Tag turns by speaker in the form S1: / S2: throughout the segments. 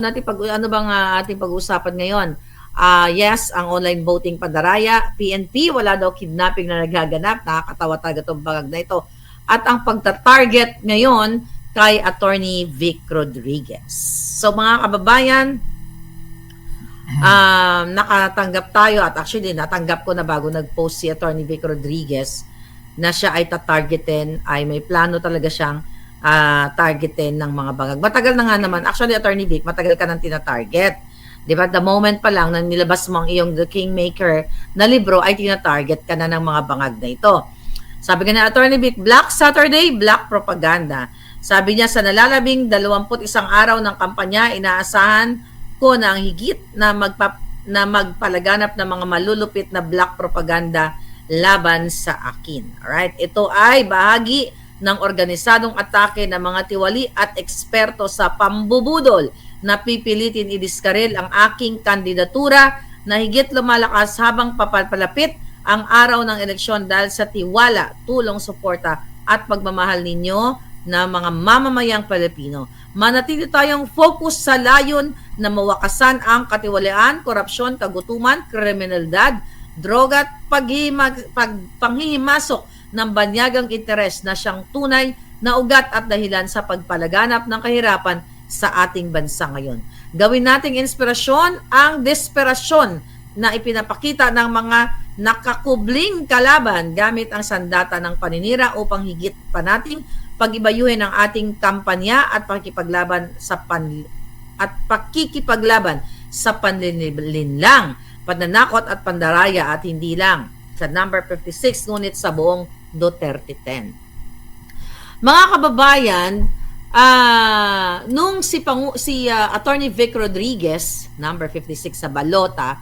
S1: Natin ano bang ating pag-uusapan ngayon? Yes, ang online voting padaraya, PNP, wala daw kidnapping na nagaganap, nakakatawa talaga itong bangag na ito. At ang pagta-target ngayon kay Attorney Vic Rodriguez. So mga kababayan, nakatanggap tayo at actually natanggap ko na bago nag-post si Attorney Vic Rodriguez na siya ay tatargetin, ay may plano talaga siyang targetin ng mga bangag. Matagal na nga naman. Actually, Attorney Vic, matagal ka nang tina-target. Di ba? The moment pa lang na nilabas mo ang iyong The Kingmaker na libro, ay tina-target ka na ng mga bangag na ito. Sabi nga na Attorney Vic, Black Saturday, Black Propaganda. Sabi niya, sa nalalabing 21 araw ng kampanya, inaasahan ko na ang higit na magpalaganap ng mga malulupit na black propaganda laban sa akin. Alright? Ito ay bahagi ng organisadong atake ng mga tiwali at eksperto sa pambubudol na pipilitin idiskarel ang aking kandidatura na higit lumalakas habang papalapit ang araw ng eleksyon dahil sa tiwala, tulong, suporta at pagmamahal ninyo na mga mamamayang Pilipino. Manatili tayong focus sa layon na mawakasan ang katiwalian, korupsyon, kagutuman, kriminalidad, droga at panghihimasok ng banyagang interes na siyang tunay na ugat at dahilan sa pagpalaganap ng kahirapan sa ating bansa ngayon. Gawin nating inspirasyon ang desperasyon na ipinapakita ng mga nakakubling kalaban gamit ang sandata ng paninira upang higit pa nating pag-ibayuhin ang ating kampanya at pakikipaglaban sa panlilinlang, pananakot at pandaraya at hindi lang sa number 56 ngunit sa buong Duterte 10. Mga kababayan, nung si Attorney Vic Rodriguez, number 56 sa balota,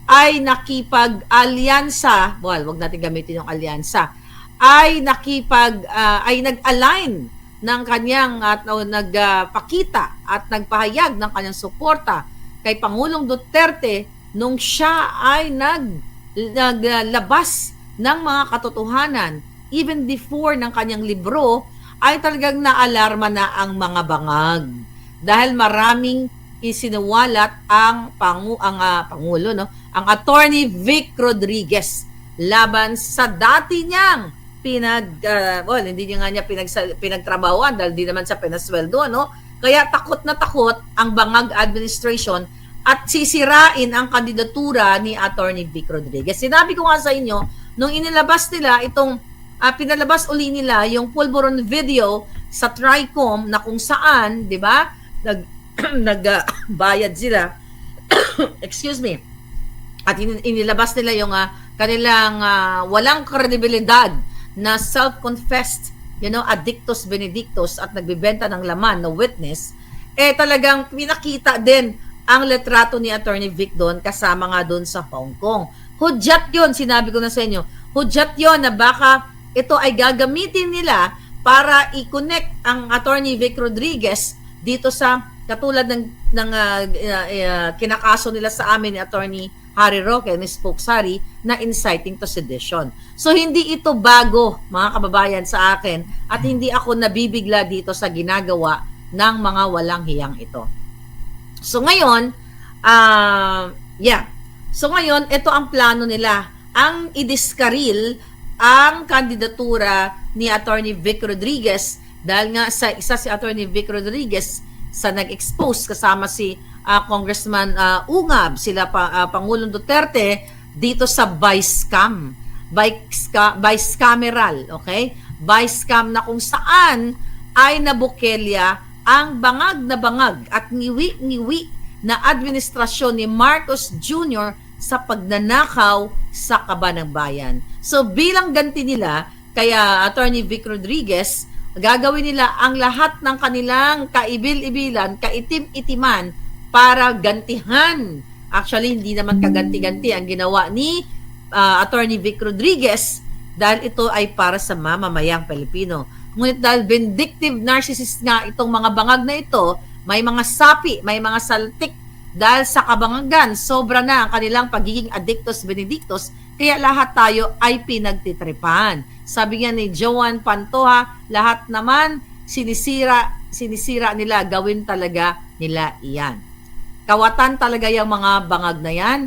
S1: ay nakipag-alyansa, wag natin gamitin yung alyansa, ay nag-align ng kanyang nagpakita at nagpahayag ng kanyang suporta kay Pangulong Duterte nung siya ay naglabas ng mga katotohanan even before ng kanyang libro, ay talagang naalarma na ang mga bangag dahil maraming isinuwalat ang Pangulo, ang Attorney Vic Rodriguez laban sa dati niyang hindi niya pinagtrabahuan dahil di naman sa pinasweldo, kaya takot na takot ang bangag administration at sisirain ang kandidatura ni Attorney Vic Rodriguez. Sinabi ko nga sa inyo, nung inilabas nila pinalabas uli nila yung pulburon video sa TRICOM na kung saan, di ba, nagbayad sila, excuse me, at inilabas nila yung kanilang walang kredibilidad na self-confessed, addictus benedictus at nagbibenta ng laman na witness, talagang pinakita din ang letrato ni Attorney Vic doon kasama nga doon sa Hong Kong. Hudyat yun, sinabi ko na sa inyo, hudyat yun na baka ito ay gagamitin nila para i-connect ang Attorney Vic Rodriguez dito sa katulad ng kinakaso nila sa amin ni Attorney Harry Roque ni Spokes Harry na inciting to sedition. So hindi ito bago, mga kababayan, sa akin at hindi ako nabibigla dito sa ginagawa ng mga walang hiyang ito. So ngayon, So ngayon, ito ang plano nila, ang idiskaril ang kandidatura ni Attorney Vic Rodriguez dahil nga isa si Attorney Vic Rodriguez sa nag-expose kasama si Congressman Ungab, sila Pangulong Duterte dito sa vice cameral, okay? Vice cam na kung saan ay nabukelya ang bangag at ngiwi-ngiwi na administrasyon ni Marcos Jr. sa pagnanakaw sa Kabanang Bayan. So bilang ganti nila, kaya Attorney Vic Rodriguez, gagawin nila ang lahat ng kanilang kaibil-ibilan, kaitim-itiman para gantihan. Actually, hindi naman kaganti-ganti ang ginawa ni Attorney Vic Rodriguez dahil ito ay para sa mamamayang Pilipino. Ngunit dahil vindictive narcissist nga itong mga bangag na ito, may mga sapi, may mga saltik dahil sa kabangagan, sobra na ang kanilang pagiging addictus benedictus, kaya lahat tayo ay pinagtitripan. Sabi nga ni Joan Pantoja, lahat naman sinisira nila, gawin talaga nila iyan. Kawatan talaga yung mga bangag na yan.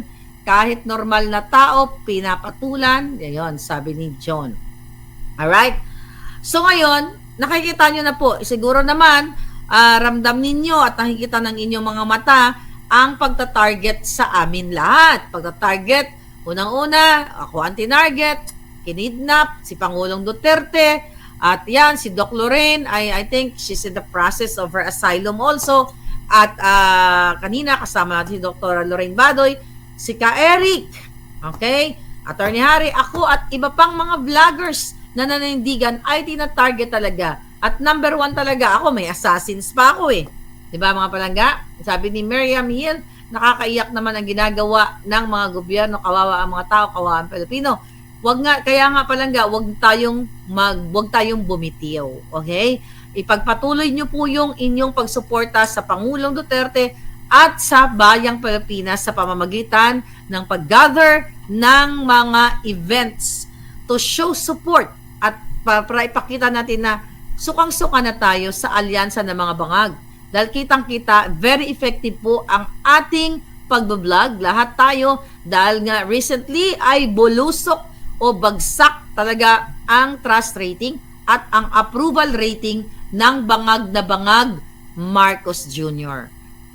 S1: Kahit normal na tao, pinapatulan. Yan, sabi ni John. Alright? So ngayon, nakikita nyo na po, siguro naman, ramdam ninyo at nakikita ng inyong mga mata ang pagta-target sa amin lahat. Pagta-target, unang-una, ako ang tinarget, kinidnap, si Pangulong Duterte, at yan, si Doc Lorraine, I think she's in the process of her asylum also. At kanina, kasama natin si Dr. Lorraine Badoy, si Ka Eric, okay? Attorney Harry, ako at iba pang mga vloggers na nananindigan ay tina-target talaga. At number 1 talaga ako, may assassins pa ako eh. Diba mga palangga? Sabi ni Miriam Hill, nakakaiyak naman ang ginagawa ng mga gobyerno, kawawa ang mga tao, kawawa ang Pilipino. Kaya nga palangga, wag tayong bumitiw. Okay? Ipagpatuloy nyo po yung inyong pagsuporta sa Pangulong Duterte at sa Bayang Pilipinas sa pamamagitan ng pag-gather ng mga events to show support at para ipakita natin na sukang-suka na tayo sa alyansa ng mga bangag. Dahil kitang-kita, very effective po ang ating pagbablog. Lahat tayo, dahil nga recently ay bulusok o bagsak talaga ang trust rating at ang approval rating ng bangag na bangag Marcos Jr.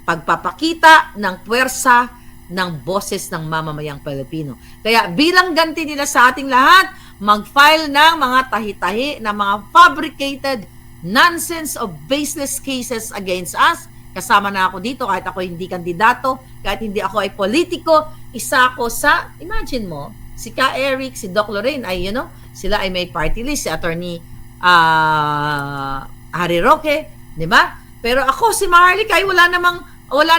S1: Pagpapakita ng puwersa ng boses ng mamamayang Pilipino. Kaya bilang ganti nila sa ating lahat, mag-file ng mga tahi-tahi, ng mga fabricated nonsense of baseless cases against us. Kasama na ako dito kahit ako hindi kandidato, kahit hindi ako ay politiko, isa ako sa, imagine mo, si Ka Eric, si Doc Lorraine, ay sila ay may party list, si Attorney Harry Roque, di ba? Pero ako, si Maharlika, ay wala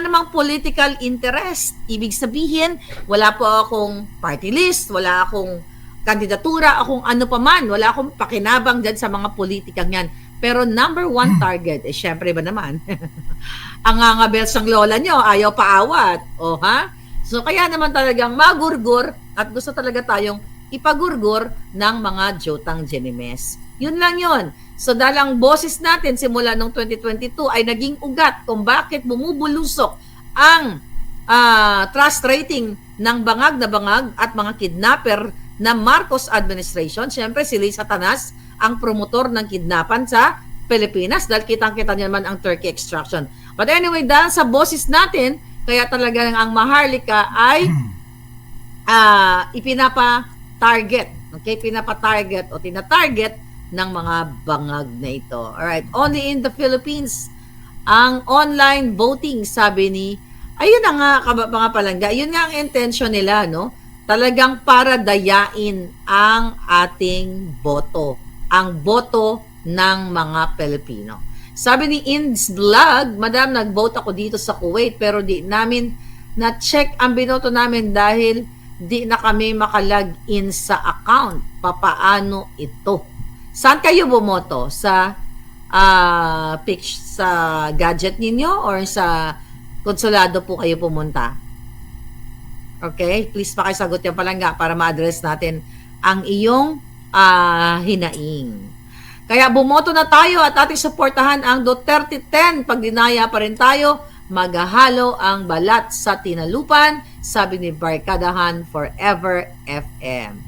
S1: namang political interest. Ibig sabihin, wala po akong party list, wala akong kandidatura, akong ano pa man, wala akong pakinabang dyan sa mga politikang yan. Pero number 1 target, syempre ba naman, ang ngangabel sang lola nyo, ayaw paawat. O ha? So kaya naman talagang magurgur at gusto talaga tayong ipagurgur ng mga Jotang Genimes. Yun lang yun. So dalang boses natin simula noong 2022 ay naging ugat kung bakit bumubulusok ang trust rating ng bangag na bangag at mga kidnapper na Marcos administration. Siyempre si Lisa Tanas ang promotor ng kidnapan sa Pilipinas dahil kitang-kita niya naman ang Turkey extraction. But anyway, dahil sa boses natin, kaya talaga ang Maharlika ay ipinapa-target. Okay? Pinapa-target o tina-target ng mga bangag na ito. Alright. Only in the Philippines, ang online voting, sabi ni, ayun na nga, mga palangga, yun nga ang intention nila, no? Talagang para dayain ang ating boto. Ang boto ng mga Pilipino. Sabi ni Inds Vlog, Madam, nag-vote ako dito sa Kuwait pero di namin na-check ang binoto namin dahil di na kami makalag-in sa account. Papaano ito? Saan kayo bumoto? Sa sa gadget ninyo or sa konsulado po kayo pumunta? Okay? Please pakisagot yung palangga para ma-address natin ang iyong hinaing. Kaya bumoto na tayo at ating suportahan ang Duterte 10. Pag dinaya pa rin tayo, maghahalo ang balat sa tinalupan, sabi ni Barkadahan Forever FM.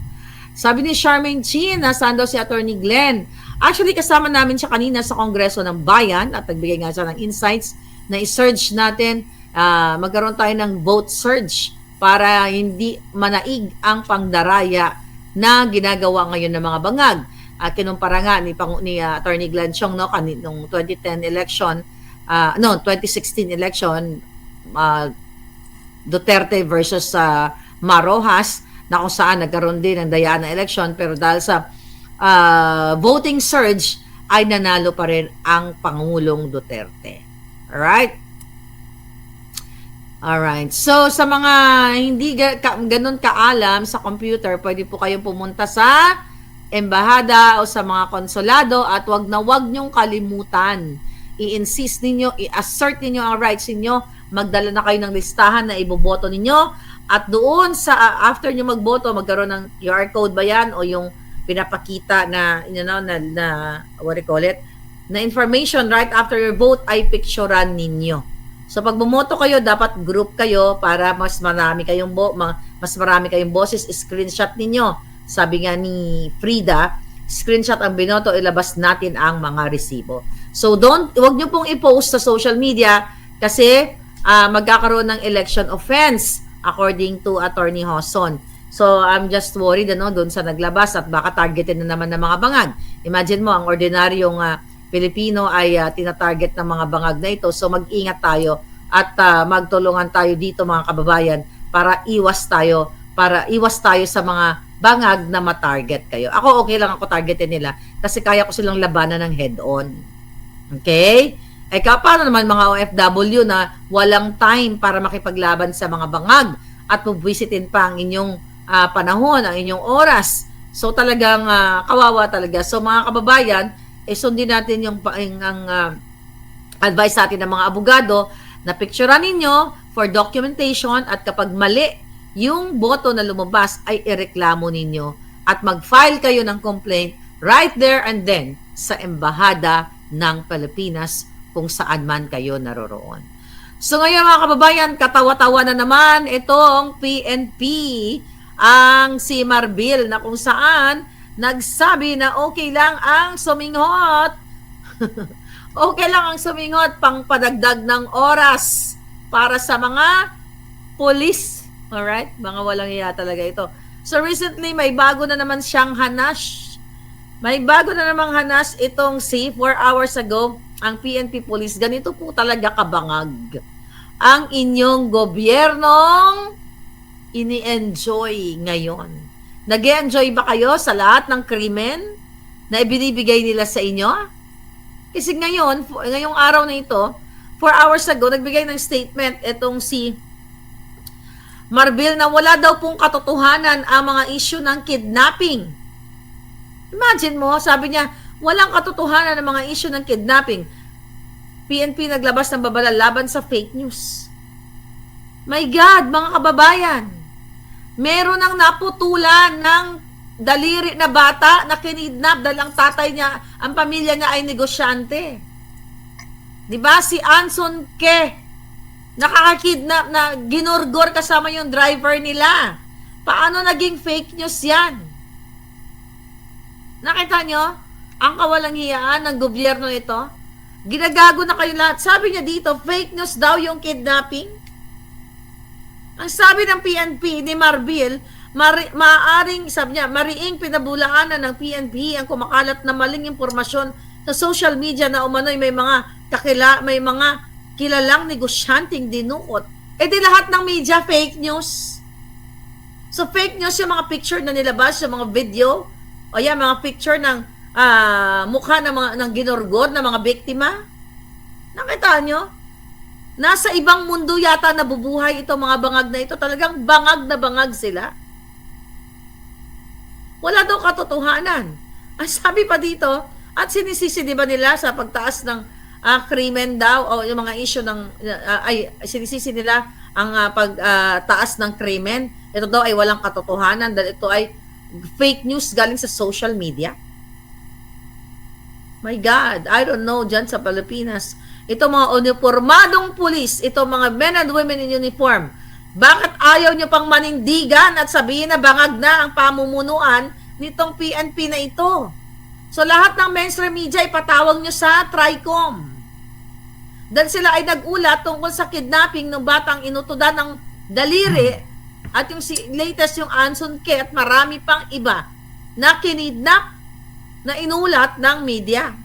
S1: Sabi ni Charmaine Chin, nasaan daw si Attorney Glenn? Actually, kasama namin siya kanina sa Kongreso ng Bayan at nagbigay nga siya ng insights na i-surge natin, magkaroon tayo ng vote surge para hindi manaig ang pangdaraya na ginagawa ngayon ng mga bangag. Kinumpara nga ni Attorney Glenn Chong nung 2010 election, 2016 election, Duterte versus Marojas, na kung saan nagkaroon din ng dayaan na election, pero dahil sa voting surge ay nanalo pa rin ang Pangulong Duterte. Alright. So, sa mga hindi ganun kaalam sa computer, pwede po kayong pumunta sa embahada o sa mga konsulado at wag nyong kalimutan. I-insist ninyo, i-assert ninyo ang rights ninyo, magdala na kayo ng listahan na iboboto ninyo at doon sa after nyo magboto, magkaroon ng QR code ba yan o yung pinapakita na, what do you call it, na information right after your vote ay picturean ninyo. So pag bumoto kayo, dapat group kayo para mas marami kayong boses, screenshot ninyo. Sabi nga ni Frida, screenshot ang binoto, ilabas natin ang mga resibo. So wag niyo pong i-post sa social media kasi magkakaroon ng election offense according to Attorney Hoson. So I'm just worried doon sa naglabas at baka targetin na naman ng mga bangag. Imagine mo, ang ordinaryong Pilipino ay tinatarget ng mga bangag na ito. So mag-ingat tayo at magtulungan tayo dito mga kababayan para iwas tayo sa mga bangag na matarget kayo. Ako okay lang ako targetin nila kasi kaya ko silang labanan ng head-on. Okay? Paano naman mga OFW na walang time para makipaglaban sa mga bangag at pubwisitin pa ang inyong panahon, ang inyong oras. So talagang kawawa talaga. So mga kababayan, sundin natin yung advice natin ng mga abogado na picturean ninyo for documentation at kapag mali yung boto na lumabas ay ireklamo ninyo at mag-file kayo ng complaint right there and then sa Embahada ng Pilipinas kung saan man kayo naroroon. So ngayon mga kababayan, katawa-tawa na naman itong PNP ang si Marbil na kung saan nagsabi na okay lang ang suminghot. Okay lang ang suminghot pang padagdag ng oras para sa mga pulis. Alright? Mga walang iya talaga ito. So recently, may bago na naman siyang hanas. May bago na namang hanas itong si 4 hours ago, ang PNP Police. Ganito po talaga kabangag ang inyong gobyernong ini-enjoy ngayon. Nag-enjoy ba kayo sa lahat ng krimen na ibinibigay nila sa inyo? Kasi ngayong araw na ito, 4 hours ago, nagbigay ng statement itong si Marbil na wala daw pong katotohanan ang mga issue ng kidnapping. Imagine mo, sabi niya, walang katotohanan ang mga issue ng kidnapping. PNP naglabas ng babala laban sa fake news. My God, mga kababayan, meron nang naputulan ng daliri na bata na kinidnap dahil ang tatay niya, ang pamilya niya ay negosyante. Diba? Si Anson Ke, nakakakidnap na ginurgor kasama yung driver nila. Paano naging fake news yan? Nakita nyo? Ang kawalang hiyaan ng gobyerno ito. Ginagago na kayo lahat. Sabi niya dito, fake news daw yung kidnapping. Ang sabi ng PNP ni Marbil, sabi niya, mariing pinabulaanan ng PNP ang kumakalat na maling impormasyon sa social media na umano'y may mga kilalang negosyanteng dinukot. Di lahat ng media fake news. So fake news yung mga picture na nilabas, yung mga video, o yan, mga picture ng mukha ng ginorgor na mga biktima. Nakita nyo? Nasa ibang mundo yata nabubuhay itong mga bangag na ito. Talagang bangag na bangag sila. Wala daw katotohanan. Ang sabi pa dito, at sinisisi di ba nila sa pagtaas ng krimen daw o yung mga issue ng sinisisi nila ang pagtaas ng krimen. Ito daw ay walang katotohanan dahil ito ay fake news galing sa social media. My God, I don't know dyan sa Pilipinas. Ito mga uniformadong pulis, ito mga men and women in uniform. Bakit ayaw nyo pang manindigan at sabihin na bangag na ang pamumunuan nitong PNP na ito? So lahat ng mainstream media ipatawag nyo sa TRICOM. Dahil sila ay nagulat tungkol sa kidnapping ng batang inutudan ng daliri at yung latest yung Anson Ke at marami pang iba na kinidnap na inulat ng media.